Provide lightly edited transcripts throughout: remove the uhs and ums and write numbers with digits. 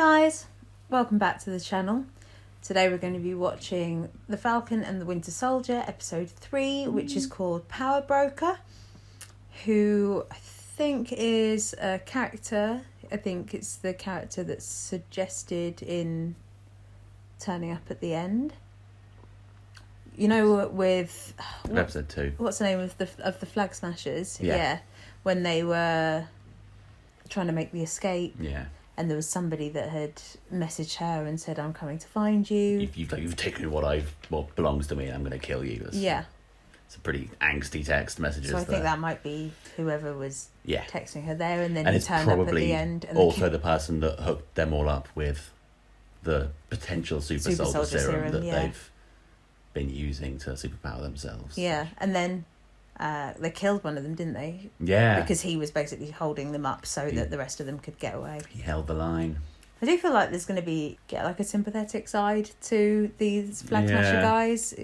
guys, welcome back to the channel. Today we're going to be watching The Falcon and the Winter Soldier episode 3, which is called Power Broker, who I think is a character. I think it's the character that's suggested in turning up at the end. You know, with episode 2. What's the name of the Flag Smashers? Yeah. When they were trying to make the escape. Yeah. And there was somebody that had messaged her and said, "I'm coming to find you. You've taken what belongs to me, and I'm going to kill you." It's a pretty angsty text messages. So I think that might be whoever was texting her there, and then and he it's turned up at probably the end. And also the person that hooked them all up with the potential Super Soldier Serum that they've been using to superpower themselves. Yeah, and then they killed one of them, didn't they? Yeah. Because he was basically holding them up so that the rest of them could get away. He held the line. I do feel like there's going to be a sympathetic side to these Flag Smasher guys.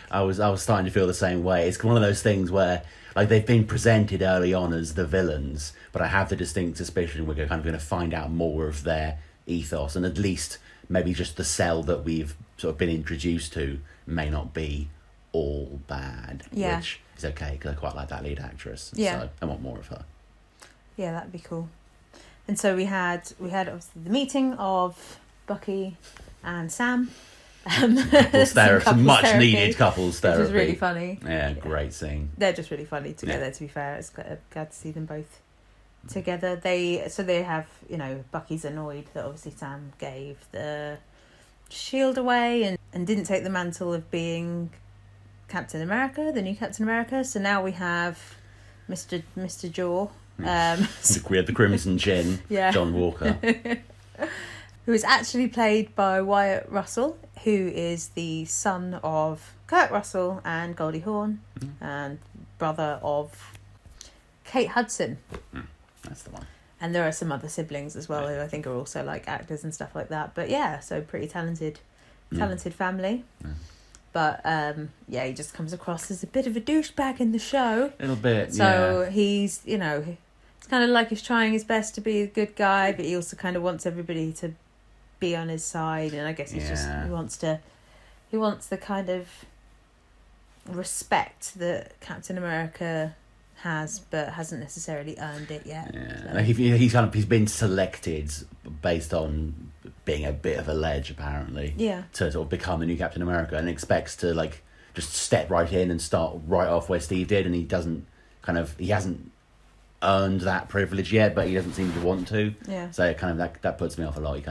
I was starting to feel the same way. It's one of those things where they've been presented early on as the villains, but I have the distinct suspicion we're kind of going to find out more of their ethos, and at least maybe just the cell that we've sort of been introduced to may not be all bad. Yeah. Which is okay, because I quite like that lead actress. Yeah. So I want more of her. Yeah, that'd be cool. And so we had obviously the meeting of Bucky and Sam. Some much needed couples therapy. Which was really funny. Yeah, great scene. They're just really funny together, to be fair. It's glad to see them both together. They have, Bucky's annoyed that obviously Sam gave the shield away and didn't take the mantle of being Captain America, the new Captain America. So now we have Mr. Jaw. We had the Crimson Chin, John Walker. Who is actually played by Wyatt Russell, who is the son of Kurt Russell and Goldie Hawn, and brother of Kate Hudson. That's the one. And there are some other siblings as well, who I think are also actors and stuff like that. But so pretty talented family. Yeah. But he just comes across as a bit of a douchebag in the show. A little bit, So he's, it's kind of like he's trying his best to be a good guy, but he also kind of wants everybody to be on his side. And I guess he's just he wants the kind of respect that Captain America has, but hasn't necessarily earned it yet. Yeah, so. He's been selected based on being a bit of a ledge, apparently. Yeah. To sort of become the new Captain America, and expects to just step right in and start right off where Steve did, and he hasn't earned that privilege yet, but he doesn't seem to want to. Yeah. So it that puts me off a lot.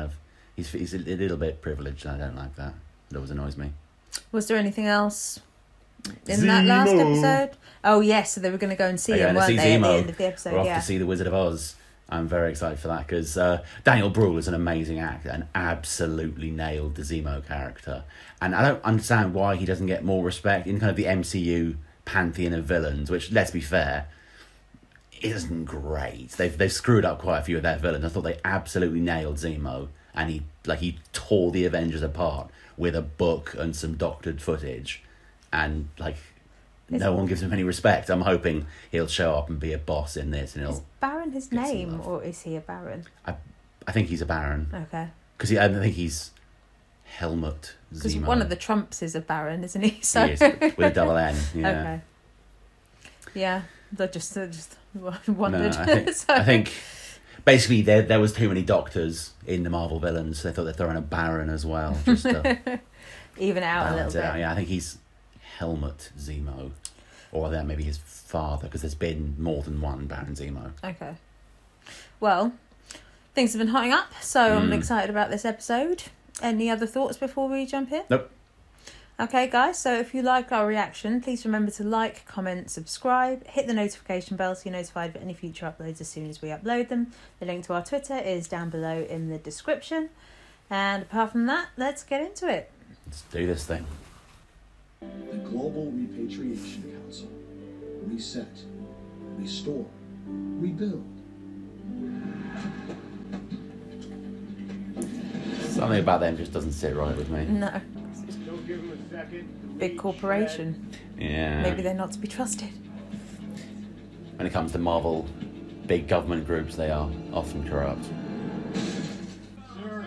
He's a little bit privileged, and I don't like that. It always annoys me. Was there anything else in that last episode? Oh yes, so they were going to go and see him, weren't they, at the end of the episode? We're off to see the Wizard of Oz. I'm very excited for that because Daniel Bruhl is an amazing actor and absolutely nailed the Zemo character. And I don't understand why he doesn't get more respect in kind of the MCU pantheon of villains, which, let's be fair, isn't great. They've screwed up quite a few of their villains. I thought they absolutely nailed Zemo, and he tore the Avengers apart with a book and some doctored footage, and no one gives him any respect. I'm hoping he'll show up and be a boss in this, and Is Baron his name, or is he a Baron? I think he's a Baron. Okay. Because I think he's Helmut Zemo. Because one of the Trumps is a Baron, isn't he? So. He is, with a double N. Yeah. Okay. Yeah, I just wondered. No, I think basically there was too many doctors in the Marvel villains, so they thought they'd throw in a Baron as well, just to even out a little bit. Yeah, I think he's Helmut Zemo, or then maybe his father, because there's been more than one Baron Zemo. Okay. Well, things have been hotting up, so I'm excited about this episode. Any other thoughts before we jump in? Nope. Okay, guys, so if you like our reaction, please remember to like, comment, subscribe, hit the notification bell so you're notified of any future uploads as soon as we upload them. The link to our Twitter is down below in the description. And apart from that, let's get into it. Let's do this thing. The Global Repatriation Council. Reset. Restore. Rebuild. Something about them just doesn't sit right with me. No. Don't give them a second. Big corporation. Yeah. Maybe they're not to be trusted. When it comes to Marvel, big government groups, they are often corrupt. Sir,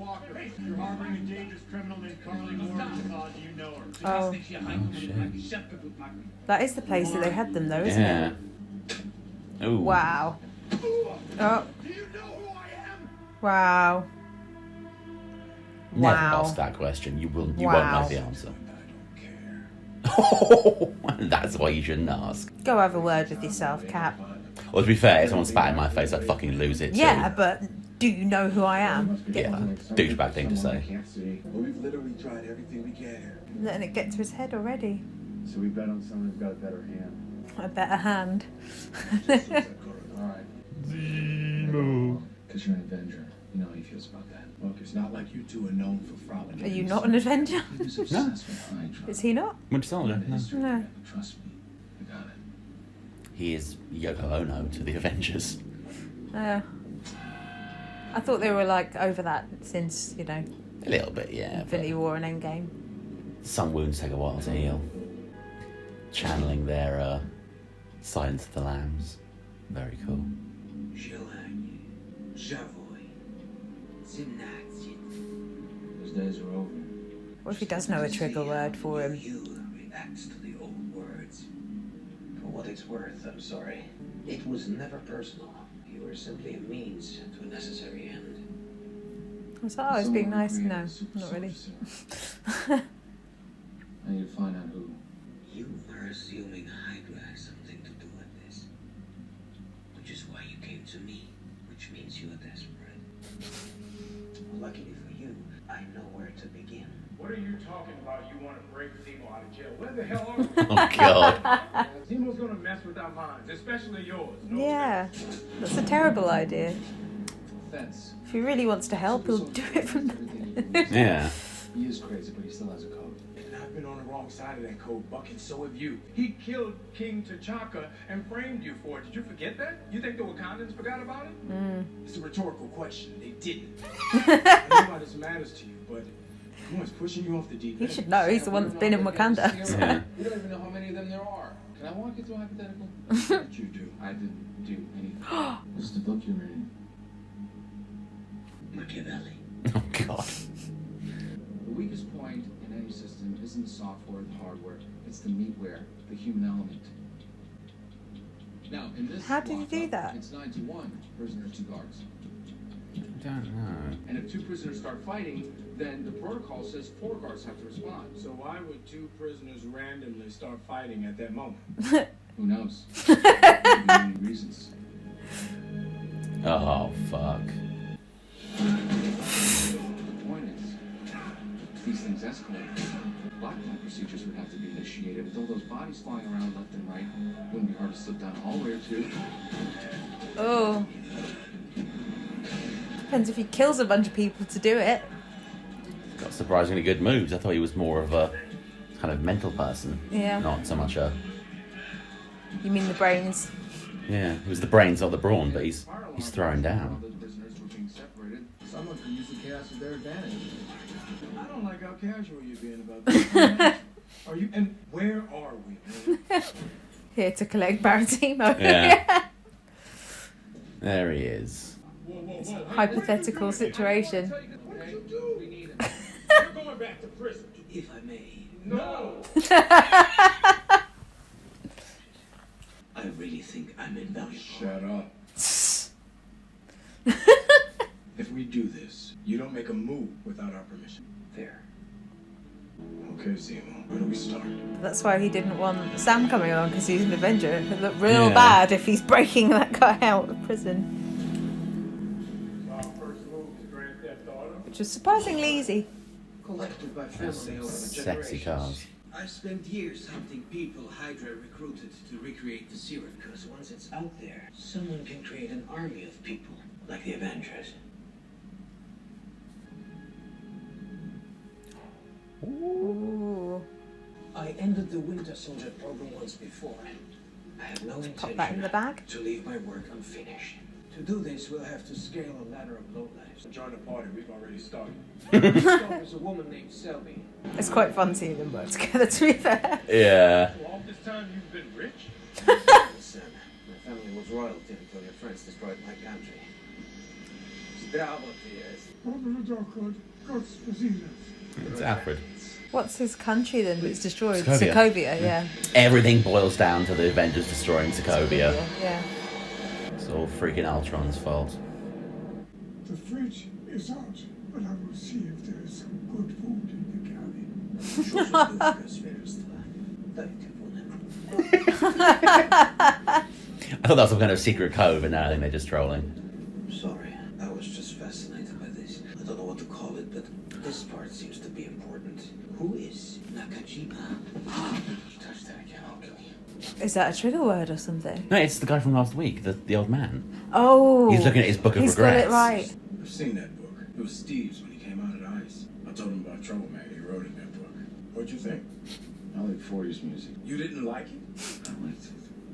Walker. You're harboring a dangerous criminal named Carly Moore. Do you know her? Oh, shit. that is the place that they had them, though, isn't Yeah. it? Ooh. Wow. Oh, Do you know who I am? wow. Never Wow. ask that question. You won't Wow. know the answer. I don't care. That's why you shouldn't ask. Go have a word with yourself, Cap. Well, to be fair, if someone spat in my face, I'd fucking lose it too. Yeah, but do you know who I am? Yeah, douchebag thing to say. Well, we've literally tried everything we can. Letting it get to his head already. So we bet on someone who's got a better hand. A better hand. Alright. Zemo. Because you're an Avenger. You know how he feels about that. Look, it's not like you two are known for frolicking. Are you not an Avenger? He was obsessed with Hydra. Is he not? Winter Soldier. No. No. Trust me. I got it. He is Yoko Ono to the Avengers. I thought they were like over that since, you know, A little bit, yeah. Infinity War and Endgame. Some wounds take a while to heal. Channeling their Silence of the Lambs. Very cool. Those days are over. What if he does know a trigger word for him? You reacts to the old words. For what it's worth, I'm sorry. It was never personal. You were simply a means to a necessary end. I was like, oh, it's being Someone nice. created No, the Super not really. Soldier Serum. I need to find out who. You are assuming Hydra has something to do with this. Which is why you came to me, which means you are desperate. Luckily for you, I know where to begin. What are you talking about? You want to break Zemo out of jail? Where the hell are we? Oh, God. Zemo's gonna mess with our minds, especially yours. No Yeah, that's a terrible idea. offense. If he really wants to help, he'll do it from there. Yeah. He is crazy, but he still has a code. And I've been on the wrong side of that code, Buck, and so have you. He killed King T'Chaka and framed you for it. Did you forget that? You think the Wakandans forgot about it? It's a rhetorical question. They didn't. I know why this matters to you, but come on, it's pushing you off the deep He end. should know. He's the one that's been in Wakanda. Yeah. You don't even know how many of them there are. Can I walk you through a hypothetical? What did you do? I didn't do anything. What's the book you're reading? Machiavelli. Oh, God. The weakest point in any system isn't the software or the hardware, it's the meatware, the human element. Now, in this How did you do lockup, that? It's 9 to 1, prisoners, 2 guards. I don't know. And if 2 prisoners start fighting, then the protocol says 4 guards have to respond. So why would 2 prisoners randomly start fighting at that moment? Who knows? There could be many reasons. Oh, fuck. The point is, if these things escalate, lockdown procedures would have to be initiated. With all those bodies flying around left and right, it wouldn't be hard to slip down a hallway or 2. Oh. Depends if he kills a bunch of people to do it. Got surprisingly good moves. I thought he was more of a kind of mental person. Yeah. Not so much a... You mean the brains? Yeah, he was the brains, not the brawn, but he's thrown While down. the prisoners were being separated, Someone could use the chaos to their advantage. I don't like how casual you're being about this. Are you? And where are we? Man? Here to collect Baratimo. Yeah. There he is. Whoa, whoa, whoa. Hey, Hypothetical what are you doing? situation. What did you do? we need You're going back to prison. If I may, No. I really think I'm invaluable. Shut up. If we do this, you don't make a move without our permission. Fair. Okay, Zemo, where do we start? That's why he didn't want Sam coming along, because he's an Avenger. It would look real Yeah. bad if he's breaking that guy out of prison. Our first move is Grand Theft Auto. Which was surprisingly easy. Collected by There's family some over sexy generations. cars. I've spent years hunting people Hydra recruited to recreate the serum. Because once it's out there, someone can create an army of people, like the Avengers. Ooh. I ended the Winter Soldier program once before. I have no Pop that in the intention bag. to leave my work unfinished. To do this, we'll have to scale a ladder of lowlifes. Join the party, we've already started. There's a woman named Selby. It's quite fun seeing them work together, to be fair. Yeah. So all this time you've been rich? Listen, my family was royalty until your friends destroyed my country. It's Alfred. What's his country then that's destroyed? Sokovia. Sokovia, yeah. Everything boils down to the Avengers destroying Sokovia. Yeah. It's all freaking Ultron's fault. The fridge is out, but I will see if there is some good food in the cabin. I thought that was some kind of secret code, and now I think they're just trolling. Sorry, I was just fascinated by this. I don't know what to call it, but this part seems to be important. Who is Nakajima? Touch that again, I'll kill you. Is that a trigger word or something? No, it's the guy from last week, the old man. Oh. He's looking at his book of He's regrets. got it right. I've seen that book. It was Steve's when he came out of ICE. I told him about Trouble Man. He wrote in that book. What'd you think? I like 40s music. You didn't like it? I liked it.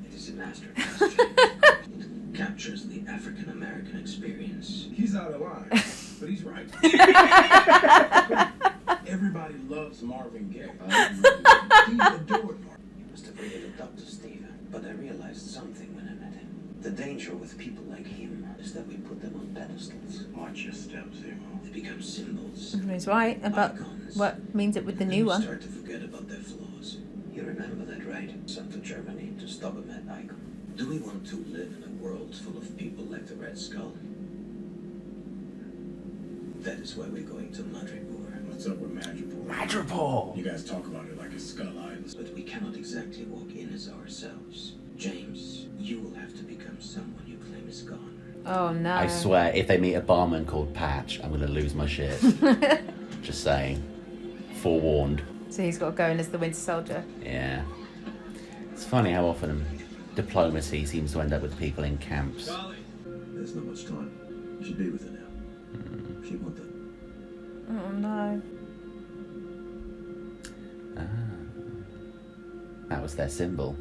It is a masterpiece. It captures the African American experience. He's out of line, but he's right. Everybody loves Marvin Gaye. He adored Marvin. You must have really looked up to Steve, but I realized something when I met him. The danger with people like him is that we put them on pedestals. Watch your steps, Zemo. They become symbols. He's right about icons. what means it with the And new then one. You start to forget about their flaws. You remember that, right? Sent to Germany to stop a mad icon. Do we want to live in a world full of people like the Red Skull? That is why we're going to Madripoor. What's up with Madripoor? Madripoor! You guys talk about it like it's Skull Island. But we cannot exactly walk in as ourselves. James, you will have to become someone you claim is gone. Oh no. I swear, if they meet a barman called Patch, I'm going to lose my shit. Just saying. Forewarned. So he's got to go in as the Winter Soldier. Yeah. It's funny how often diplomacy seems to end up with people in camps. There's not much time. You should be with her now. She want that. Oh no. That was their symbol.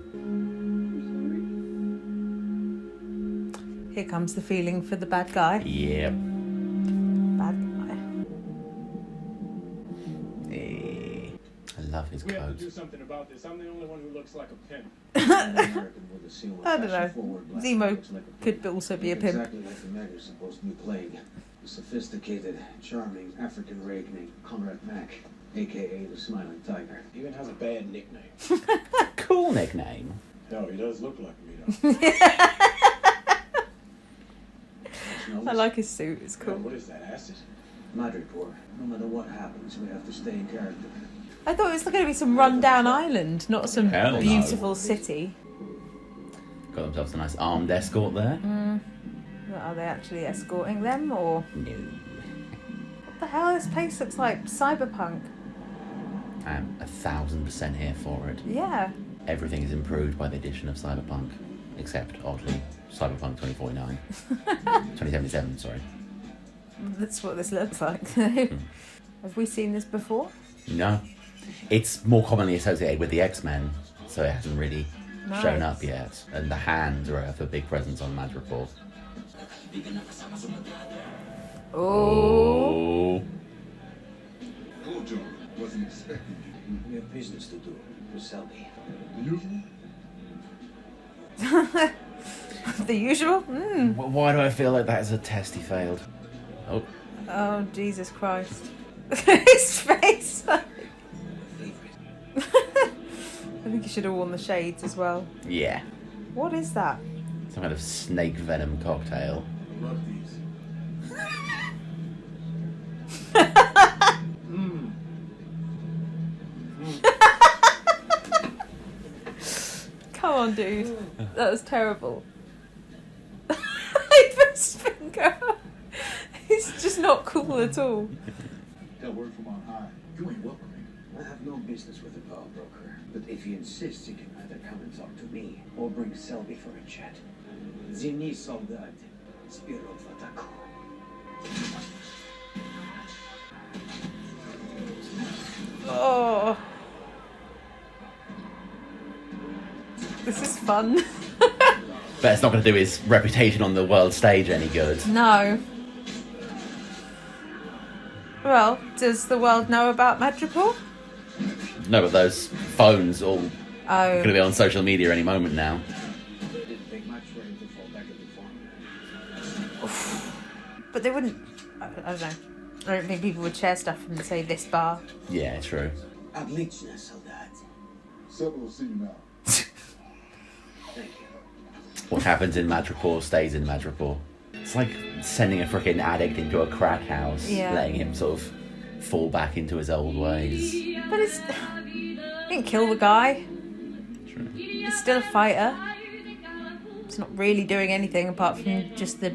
Here comes the feeling for the bad guy. Yep. Bad guy. I love his We have coat. to do something about this. I'm the only one who looks like a pimp. I don't know. Zemo could also be a pimp. Exactly like the man you're supposed to be playing. A sophisticated, charming African rake named Conrad Mack, a.k.a. the Smiling Tiger. He even has a bad nickname. Cool nickname. Hell, he does look like me, though. I like his suit. It's Yeah, cool. what is that, acid? Madripoor. No matter what happens, we have to stay in character. I thought it was going to be some rundown island, not some Hell no. beautiful city. Got themselves a nice armed escort there. What, are they actually escorting them, or No. what the hell? This place looks like cyberpunk. I'm 1,000% here for it. Yeah. Everything is improved by the addition of Cyberpunk. Except, oddly, Cyberpunk 2049. 2077, sorry. That's what this looks like. Have we seen this before? No. It's more commonly associated with the X-Men, so it hasn't really shown up yet. And the Hand are a big presence on Madripoor. Oh. Hello, John. Wasn't expecting you. We have business to do with Selby. The usual? The usual? Why do I feel like that is a test he failed? Oh, Oh, Jesus Christ. His face. I think he should have worn the shades as well. yeah. What is that? Some kind of snake venom cocktail. I love these. Come on, dude. That was terrible. He put his finger up. He's just not cool at all. Got word from on high. You ain't welcome here. I have no business with the power broker, but if he insists, he can either come and talk to me or bring Selby for a chat. Zimni soldat, spiro fataku. Oh. This is fun. But it's not going to do his reputation on the world stage any good. No. Well, does the world know about Madripoor? No, but those phones all going Oh. to be on social media any moment now. They didn't take much for him to fall back into form. But they wouldn't I don't know. I don't think people would share stuff from, say, this bar. Yeah, true. Отлично, солдат. Simple will see you now. Thank you. What happens in Madripoor stays in Madripoor. It's like sending a freaking addict into a crack house, Yeah. letting him sort of fall back into his old ways. But it's... didn't kill the guy. True. He's still a fighter. It's not really doing anything apart from just the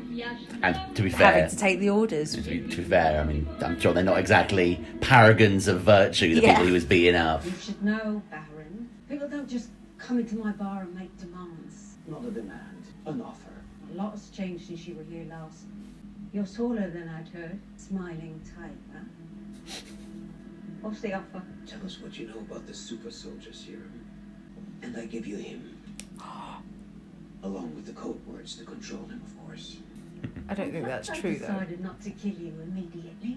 And to be fair, having to take the orders. to be fair, I mean, I'm sure they're not exactly paragons of virtue, the Yeah. people he was beating up. You should know, Baron. People don't just come into my bar and make demands. Not a demand, an offer. A lot has changed since you were here last. You're taller than I'd heard. Smiling type, huh? What's the offer? Tell us what you know about the Super Soldier Serum, and I give you him. Along with the code words to control him, of course. I don't think that's I true, though. decided not to kill you immediately.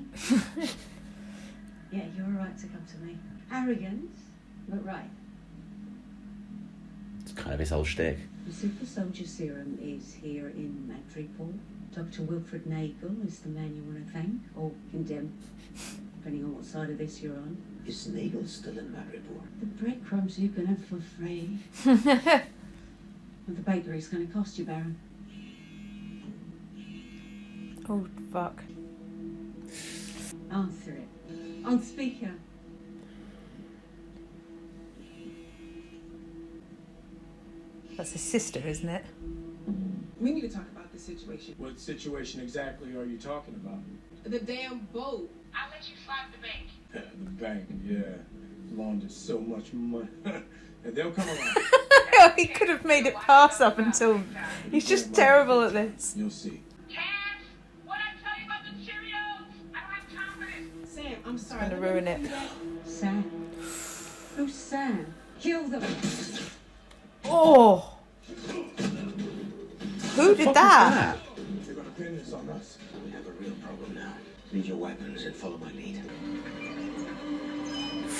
Yeah, you're right to come to me. Arrogant, but right. It's kind of his whole shtick. The Super Soldier Serum is here in Madripoor. Dr. Wilfred Nagel is the man you want to thank, or condemn, depending on what side of this you're on. Is Nagel still in Madripoor? The breadcrumbs you can have for free. And the bakery's going to cost you, Baron. Oh, fuck. Answer it. On speaker. That's his sister, isn't it? We need to talk about the situation. What situation exactly are you talking about? The damn boat. I'll let you slide the bank. The bank, yeah. Laundered so much money. And they'll come around. He could have made it pass up until... He's just terrible at this. You'll see. Cass, what'd I tell you about the Cheerios? I don't have confidence. Sam, I'm sorry. Gonna ruin it. Sam. Who's Sam? Kill them. Oh! Who did that? They're gonna pin this on us. We have a real problem now. Leave your weapons and follow my lead.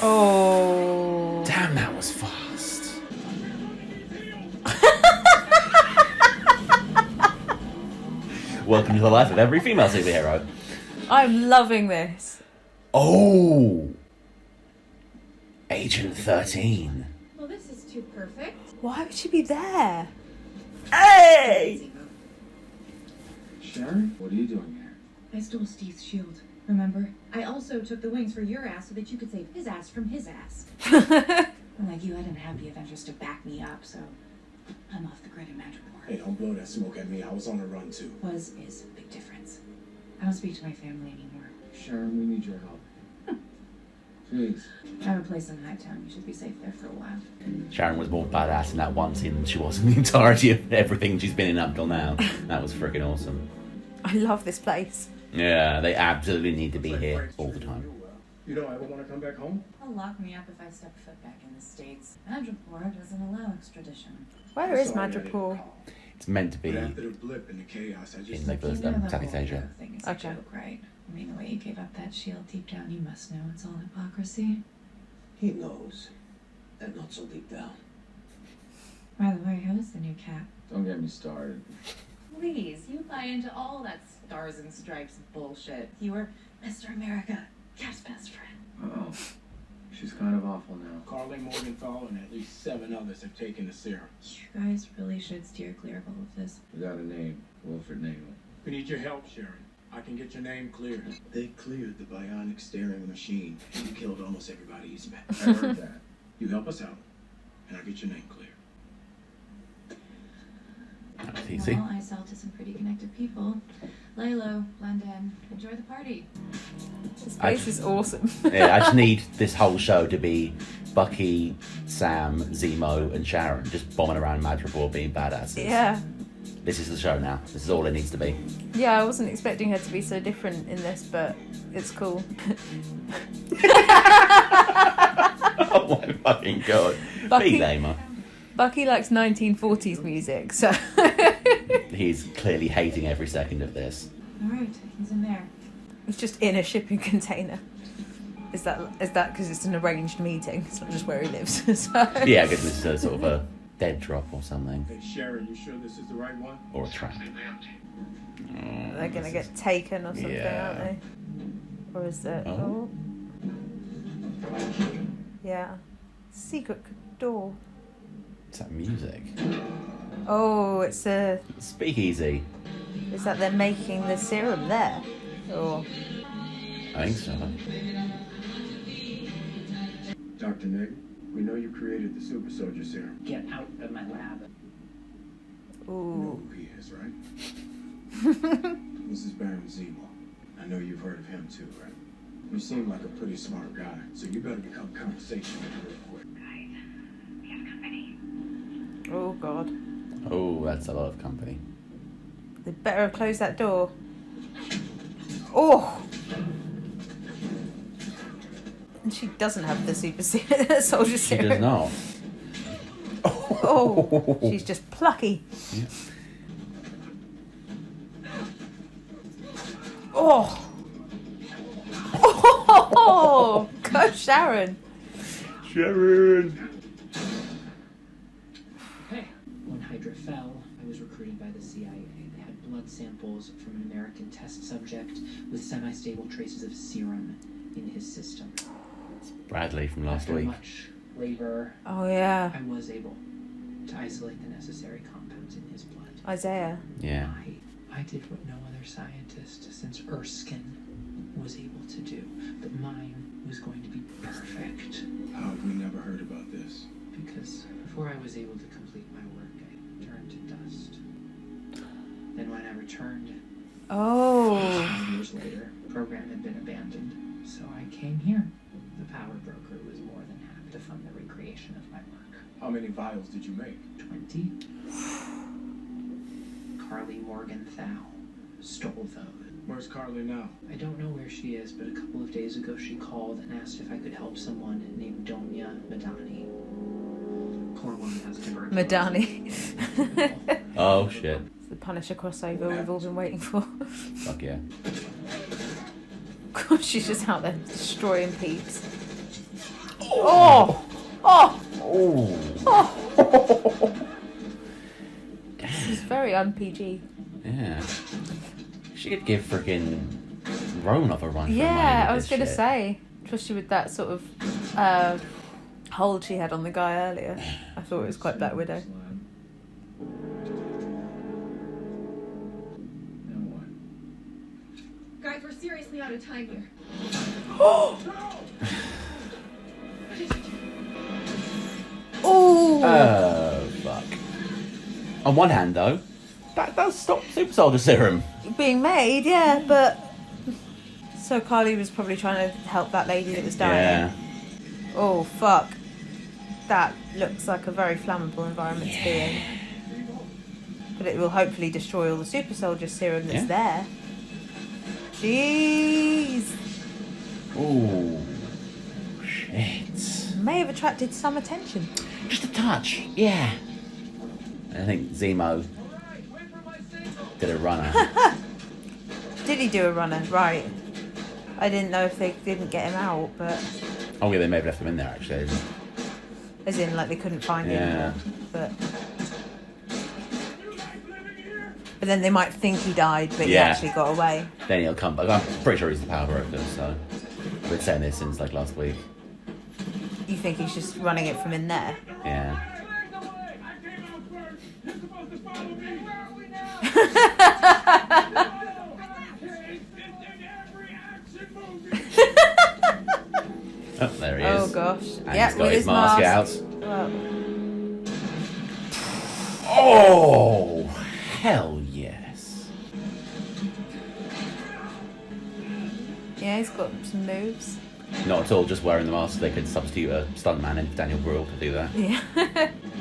Oh. Damn, that was fast. Welcome to the life of every female superhero. I'm loving this. Oh! Agent 13. Well, this is too perfect. Why would she be there? Hey! Sharon, what are you doing here? I stole Steve's shield, remember? I also took the wings for your ass so that you could save his ass from his ass. Like you, I didn't have the Avengers to back me up, so I'm off the grid in Madripoor. Hey, don't blow that smoke at me. I was on a run too. Is a big difference. I don't speak to my family anymore. Sharon, we need your help. Please. I have a place in Hightown. You should be safe there for a while. Sharon was more badass in that one scene than she was in the entirety of everything she's been in up till now. That was freaking awesome. I love this place. Yeah, they absolutely need to be here all the time. You don't ever want to come back home? They'll lock me up if I step foot back in the States. Madripoor doesn't allow extradition. Where is Madripoor? It's meant to be But after the blip and the chaos, I just... in like You the know that Southeast whole Asia. hero thing is a Okay. joke, right? I mean, the way you gave up that shield deep down, you must know it's all hypocrisy. He knows. And not so deep down. By the way, how is the new cap? Don't get me started. Please, you buy into all that stars and stripes bullshit. You were Mr. America, Cap's best friend. Oh, she's kind of awful now. Carly Morgenthau and at least 7 others have taken the serum. You guys really should steer clear of all of this. We got a name, Wilfred Nagel. We need your help, Sharon. I can get your name cleared. They cleared the bionic staring machine, and you killed almost everybody he's met. I heard that. You help us out, and I'll get your name clear. That's easy. Well, I sell to some pretty connected people. Lay low, blend in, enjoy the party. This place is awesome. Yeah, I just need this whole show to be Bucky, Sam, Zemo, and Sharon just bombing around Madripoor being badasses. Yeah. This is the show now. This is all it needs to be. Yeah, I wasn't expecting her to be so different in this, but it's cool. Oh my fucking god. Bucky- Be lamer. Bucky likes 1940s music, so... He's clearly hating every second of this. All right, he's in there. It's just in a shipping container. Is that because it's an arranged meeting? It's not just where he lives. So... Yeah, I guess this is a sort of a dead drop or something. Hey, Sharon, you sure this is the right one? Or a trap. They're gonna get taken or something, aren't they? Or is it? Oh. Yeah. Secret door. What's that music? Oh, it's a speakeasy. Is that they're making the serum there? Or I think so. Dr. Nick, we know you created the Super Soldier Serum. Get out of my lab. You know who he is, right? This is Baron Zemo. I know you've heard of him too, right? You seem like a pretty smart guy, so you better become conversation with him real quick. Guys, we have company. oh god. Oh, that's a lot of company. They better close that door. Oh! And she doesn't have the Super Soldier Serum. She does not. Oh, she's just plucky. Yeah. Oh! Oh! Go Sharon! Sharon! Hey. When Hydra fell, I was recruited by the CIA. They had blood samples from an American test subject with semi-stable traces of serum in his system. It's Bradley from last After week. much labor, Oh yeah. I was able to isolate the necessary compounds in his blood. Isaiah. Yeah. I did what no other scientist since Erskine was able to do, but mine was going to be perfect. How have we never heard about this? Because before I was able to complete my work, I turned to dust. Then when I returned, Oh. 5 years later, the program had been abandoned, so I came here. The power broker was more than happy to fund the recreation of my work. How many vials did you make? 20. Carly Morgenthau stole those. Where's Carly now? I don't know where she is, but a couple of days ago she called and asked if I could help someone named Donya Madani. Poor woman has tuberculosis. Madani. Oh shit. It's the Punisher crossover we've all been waiting for. Fuck yeah. God, she's just out there destroying peeps. Oh! Oh! Oh. She's very un-PG. Yeah. She could give freaking Romanov a run. Yeah, I for was going to say, especially with that sort of hold she had on the guy earlier. I thought it was quite Black Widow. Guys, we're seriously out of time here. Oh! Fuck. On one hand, though, that does stop Super Soldier Serum. Being made, yeah, but... So Carly was probably trying to help that lady that was dying. Yeah. Oh, fuck. That looks like a very flammable environment to be in. But it will hopefully destroy all the Super Soldier Serum that's there. Jeez. Ooh. Shit. May have attracted some attention. Just a touch, yeah. I think Zemo did a runner. Did he do a runner? Right. I didn't know if they didn't get him out, but... Oh yeah, they may have left him in there actually. As in, like, they couldn't find him. But then they might think he died, but he actually got away. Then he'll come back. I'm pretty sure he's the power broker, so... We've been saying this since, like, last week. You think he's just running it from in there? Yeah. Oh, there he is. Oh gosh. And Yeah, he's got with his mask out. Well. Oh, hell yes. Yeah, he's got some moves. Not at all, just wearing the mask. They could substitute a stuntman in Daniel Bruhl to do that. Yeah.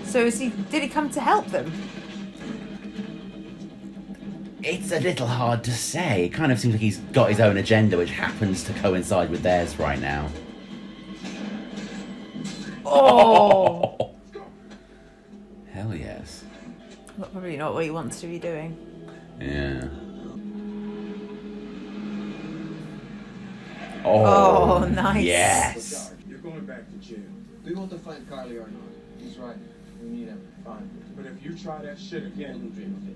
So did he come to help them? It's a little hard to say. It kind of seems like he's got his own agenda, which happens to coincide with theirs right now. Oh! Hell yes. Probably not what he wants to be doing. Yeah. Oh, nice. Yes. You're going back to jail. Do you want to find Carly or not? He's right. We need him. Fine. But if you try that shit again, Don't dream of it.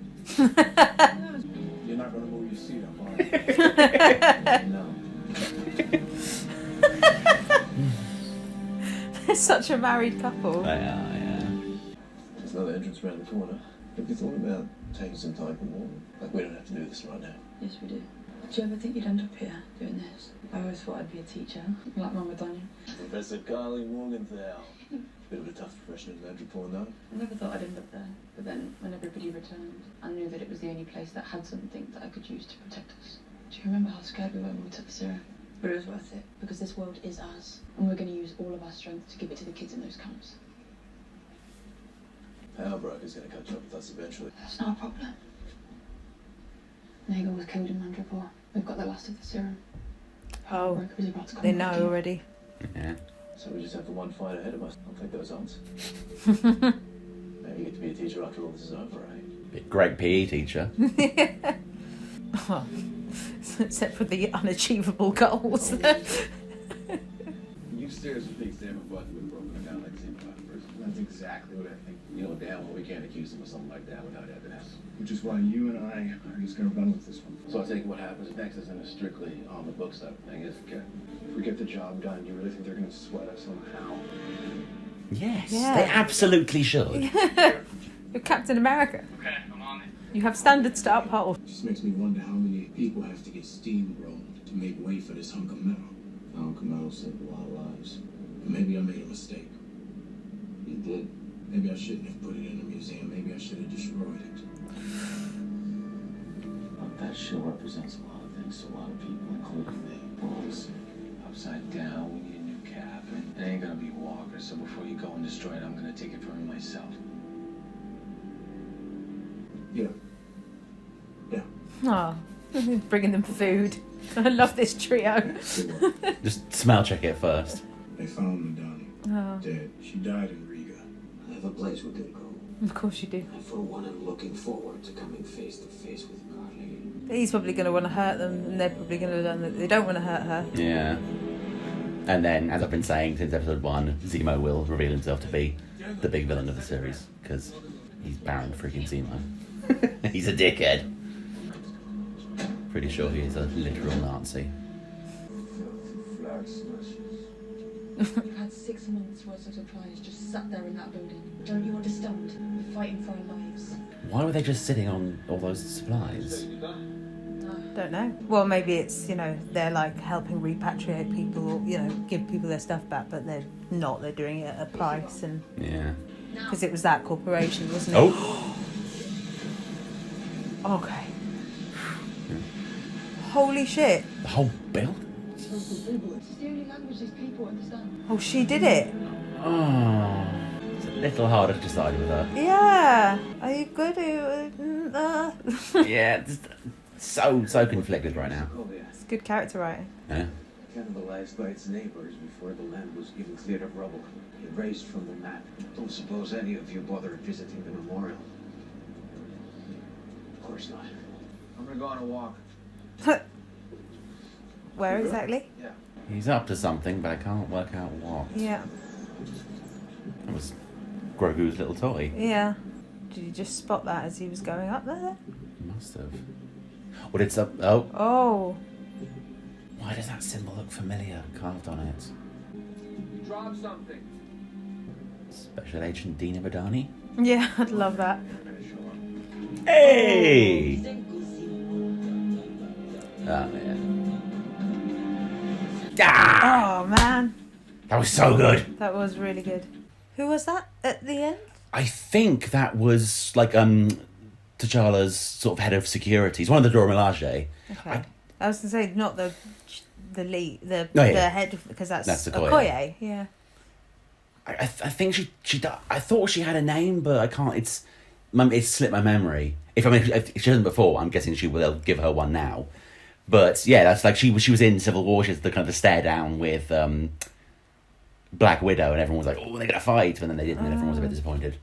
you're not gonna move your seat up, all right? No. They're such a married couple. Yeah. There's another entrance around the corner. Have you thought about taking some time from war? Like, we don't have to do this right now. Yes, we do. Did you ever think you'd end up here doing this? I always thought I'd be a teacher, like Mum with Daniel. Professor Carly Morgenthau. Bit of a tough profession in Madripoor, no? I never thought I'd end up there, but then when everybody returned, I knew that it was the only place that had something that I could use to protect us. Do you remember how scared we were when we took the serum? But it was worth it, because this world is ours, and we're going to use all of our strength to give it to the kids in those camps. Power Broker's gonna catch up with us eventually. That's not a problem. Nagel was killed in Madripoor. We've got the last of the serum. Oh, Broker is about to come they back know in. already. Yeah. So we just have the one fight ahead of us. I'll take those odds. Maybe you get to be a teacher after all this is over, right? Great PE teacher. Oh, except for the unachievable goals. You stairs would think Sam and Bucky would have broken it down like the same kind of person. That's exactly what I think. You know damn well we can't accuse them of something like that without evidence. Which is why you and I are just gonna run with this one. So I think what happens next isn't a strictly on the books type of thing, is it, Ken? If we get the job done, you really think they're gonna sweat us somehow? Yes, Yeah. they absolutely should. You're Captain America. Okay, I'm on it. You have standards to uphold. It just makes me wonder how many people have to get steamrolled to make way for this hunk of metal. A hunk of metal saved a lot of lives. Maybe I made a mistake. You did. Maybe I shouldn't have put it in a museum. Maybe I should have destroyed it. But that show represents a lot of things to a lot of people, including me. Balls upside down, we need a new cabin. It ain't gonna be Walker, so before you go and destroy it, I'm gonna take it from him myself. Yeah. Oh, bringing them food. I love this trio. Just smell check it first. They found Madani. Oh, Dead. She died in Riga. I have a place we can go. of course you do. And for one, I'm looking forward to coming face to face with Carly. He's probably going to want to hurt them, and they're probably going to learn that they don't want to hurt her. Yeah. And then, as I've been saying since episode 1, Zemo will reveal himself to be the big villain of the series, because he's Baron freaking Zemo. He's a dickhead. Pretty sure he is a literal Nazi. Flag smashes. We've had 6 months worth of supplies just sat there in that building. Don't you understand? We're fighting for our lives. Why were they just sitting on all those supplies? No. Don't know. Well, maybe it's, they're like helping repatriate people, or, give people their stuff back, but they're not. They're doing it at a price, and Yeah. because it was that corporation, wasn't it? Oh! Okay. Holy shit. The whole building? It's the only language these people understand. Oh, she did it. Oh. It's a little harder to decide with her. Yeah. Are you good? Yeah, just so conflicted right now. It's good character writing. Yeah. Kind of the last night's neighbors before the land was given cleared of rubble. Erased from the map. Don't suppose any of you bothered visiting the memorial? Of course not. I'm gonna go on a walk. Where exactly? Yeah. He's up to something, but I can't work out what. Yeah. That was Grogu's little toy. Yeah. Did you just spot that as he was going up there? Must have. What it's up? Oh. Oh. Why does that symbol look familiar carved on it? You dropped something. Special Agent Dina Badani? Yeah, I'd love that. Hey! Oh, man. Ah! Oh, man. That was so good. That was really good. Who was that at the end? I think that was like T'Challa's sort of head of security. He's one of the Dora Milaje. Okay. I was going to say, not the lead, the head, because that's Okoye. Okoye. Yeah. I think she I thought she had a name, but I can't. It's slipped my memory. If she hasn't before, I'm guessing they'll give her one now. But yeah, that's like she was in Civil War. She's the kind of the stare down with Black Widow, and everyone was like, "Oh, they're gonna fight," and then they didn't, and everyone was a bit disappointed.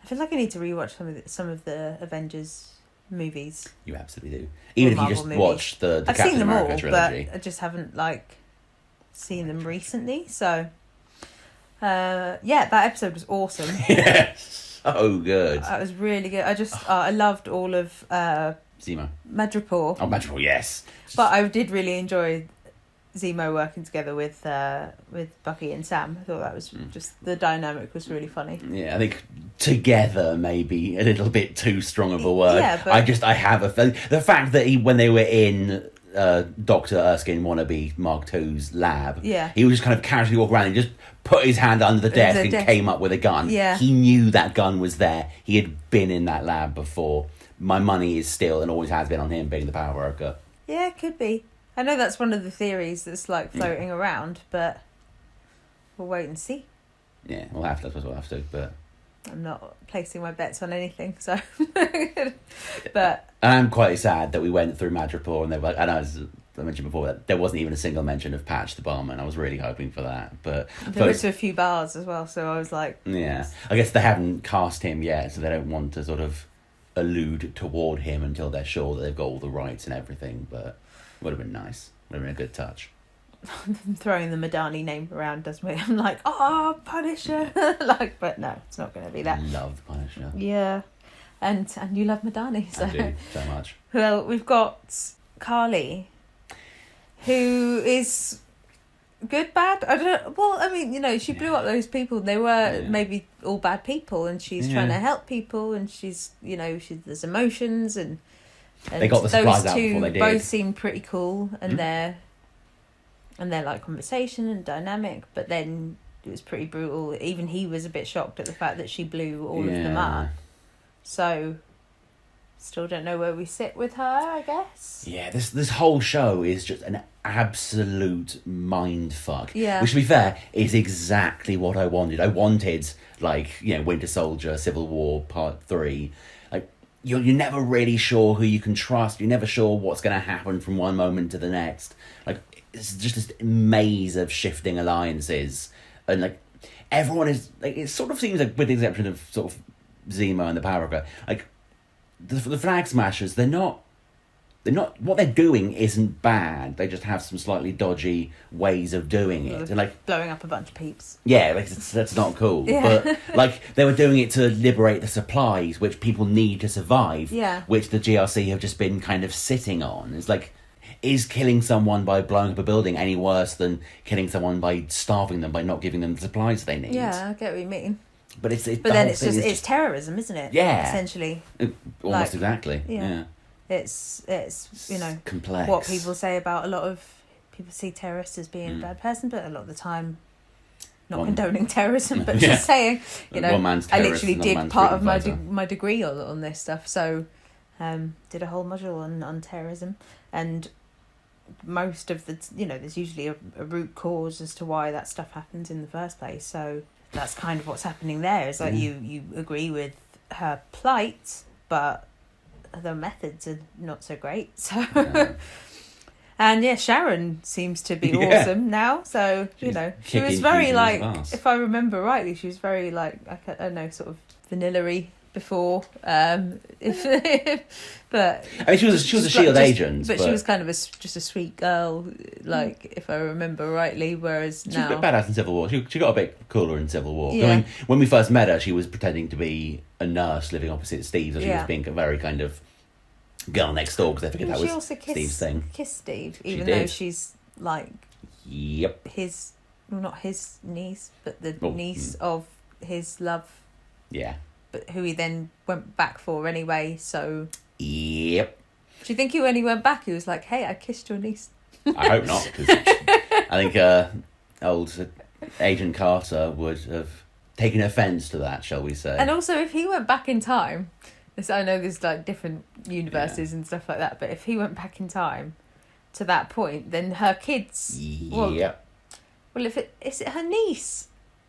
I feel like I need to rewatch some of the Avengers movies. You absolutely do. Even if you just watch the I've Captain seen them America all, trilogy. but I just haven't seen them recently. So Yeah, that episode was awesome. Yes, so good. That was really good. I loved all of Zemo. Madripoor. Oh, Madripoor, yes. But I did really enjoy Zemo working together with Bucky and Sam. I thought that was just, the dynamic was really funny. Yeah, I think together maybe a little bit too strong of a word. Yeah, but I have the fact that when they were in Dr. Erskine wannabe Mark II's lab, yeah, he would just kind of casually walk around and just put his hand under the desk and came up with a gun. Yeah. He knew that gun was there. He had been in that lab before. My money is still and always has been on him being the power broker. Yeah, it could be. I know that's one of the theories that's like floating around, but we'll wait and see. Yeah, we'll have to. I suppose we'll have to, but I'm not placing my bets on anything, so. But I'm quite sad that we went through Madripoor and they were like, I know, as I mentioned before, that there wasn't even a single mention of Patch the barman. I was really hoping for that, but there were a few bars as well, so I was like, yeah, I guess they haven't cast him yet, so they don't want to sort of allude toward him until they're sure that they've got all the rights and everything. But would have been nice. Would have been a good touch. Throwing the Madani name around does me. I'm like, oh, Punisher. Like, but no, it's not going to be that. Love Punisher. Yeah, and you love Madani, so. I do so much. Well, we've got Carly, who is good, bad. I don't. Well, I mean, you know, she blew up those people. They were maybe all bad people, and she's trying to help people, and she's, you know, there's emotions and they got the supplies out before they did. Both seem pretty cool, and their like conversation and dynamic, but then it was pretty brutal. Even he was a bit shocked at the fact that she blew all of them up. So still don't know where we sit with her, I guess. Yeah, this whole show is just an absolute mindfuck. Yeah. Which, to be fair, is exactly what I wanted. I wanted, like, you know, Winter Soldier, Civil War Part 3. Like, you're never really sure who you can trust. You're never sure what's going to happen from one moment to the next. Like, it's just this maze of shifting alliances. And, like, everyone is... Like, it sort of seems like, with the exception of sort of Zemo and the Power Broker, like, the Flag Smashers, they're not what they're doing isn't bad. They just have some slightly dodgy ways of doing it. And, like, blowing up a bunch of peeps. Yeah, like, that's not cool. Yeah. But, like, they were doing it to liberate the supplies which people need to survive. Yeah. Which the GRC have just been kind of sitting on. It's like, is killing someone by blowing up a building any worse than killing someone by starving them, by not giving them the supplies they need? Yeah, I get what you mean. But it's terrorism, isn't it? Yeah. Essentially. Almost exactly. Yeah. Yeah. It's you know, complex. What people say about a lot of people see terrorists as being a bad person, but a lot of the time not condoning terrorism, but just saying, you know, I literally did part of my degree on this stuff, so did a whole module on terrorism, and most of the, you know, there's usually a root cause as to why that stuff happens in the first place, so that's kind of what's happening there. Is like you agree with her plight, but the methods are not so great. So, and yeah, Sharon seems to be awesome now. So you know, she was very like, if I remember rightly, she was very like, I don't know, sort of vanilla-y before. But I mean, she was a S.H.I.E.L.D. agent, but she was kind of just a sweet girl, like if I remember rightly. Whereas now, she was a bit badass in Civil War. She got a bit cooler in Civil War. Yeah. I mean, when we first met her, she was pretending to be a nurse living opposite Steve, so she was being a very kind of girl next door, because I forget that was Steve's thing. Kiss Steve, even though she's like, his, well, not his niece, but the niece of his love. Yeah. But who he then went back for anyway, so... Yep. Do you think when he went back, he was like, hey, I kissed your niece? I hope not, because I think old Agent Carter would have taken offence to that, shall we say. And also, if he went back in time... I know there's like different universes and stuff like that, but if he went back in time to that point, then her kids... Well, is it her niece?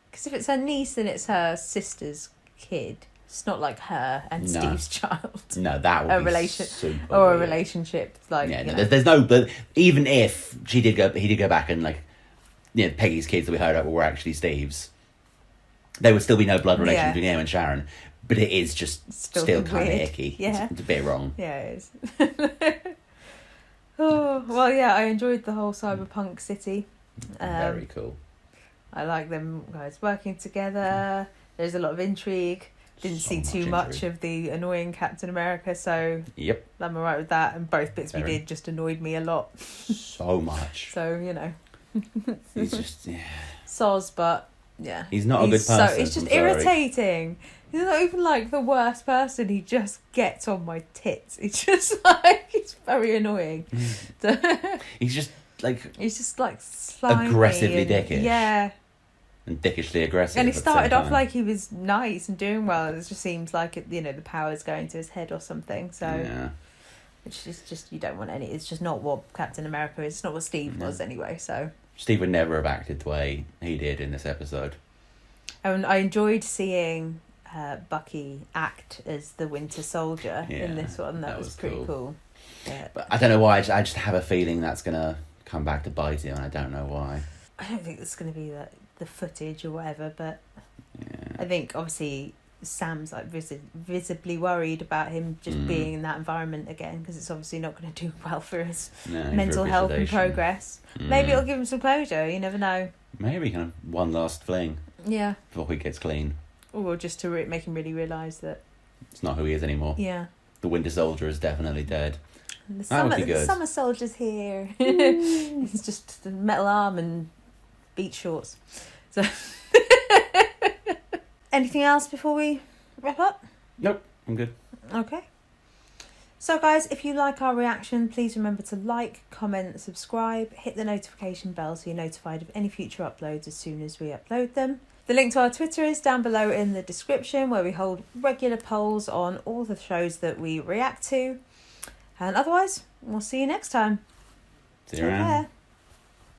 Because if it's her niece, then it's her sister's kid. It's not like her and Steve's child. No, that would be super weird. A relationship like. Yeah, there's no. But even if he did go back and, like, you know, Peggy's kids that we heard of were actually Steve's, there would still be no blood relation between him and Sharon. But it is just still kind of icky. Yeah, it's a bit wrong. Yeah, it is. Oh well, yeah, I enjoyed the whole cyberpunk city. Very cool. I like them guys working together. There's a lot of intrigue. Didn't see too much of the annoying Captain America, so yep, I'm alright with that. And both bits we did just annoyed me a lot. So much. So, you know. He's just, soz, but yeah. He's not a good person. So, it's just irritating. He's not even like the worst person. He just gets on my tits. It's just like, it's very annoying. He's just like... He's just like slimy aggressively dickish. Yeah. And dickishly aggressive. And he started off like he was nice and doing well. It just seems like, you know, the power's going to his head or something. So, yeah. It's just you don't want any. It's just not what Captain America is. It's not what Steve was anyway. So Steve would never have acted the way he did in this episode. And I enjoyed seeing Bucky act as the Winter Soldier in this one. That was pretty cool. Yeah. But I don't know why. I just have a feeling that's gonna come back to bite him, and I don't know why. I don't think it's gonna be the footage or whatever, but I think obviously Sam's like visibly worried about him just being in that environment again, because it's obviously not going to do well for his mental health and progress. Maybe it'll give him some closure, you never know. Maybe kind of one last fling before he gets clean, or just to make him really realise that it's not who he is anymore. The Winter Soldier is definitely dead. The that would be good. The Summer Soldier's here. It's just a metal arm and beach shorts. So anything else before we wrap up? Nope, I'm good. Okay. So guys, if you like our reaction, please remember to like, comment, subscribe, hit the notification bell so you're notified of any future uploads as soon as we upload them. The link to our Twitter is down below in the description, where we hold regular polls on all the shows that we react to. And otherwise, we'll see you next time. See you around.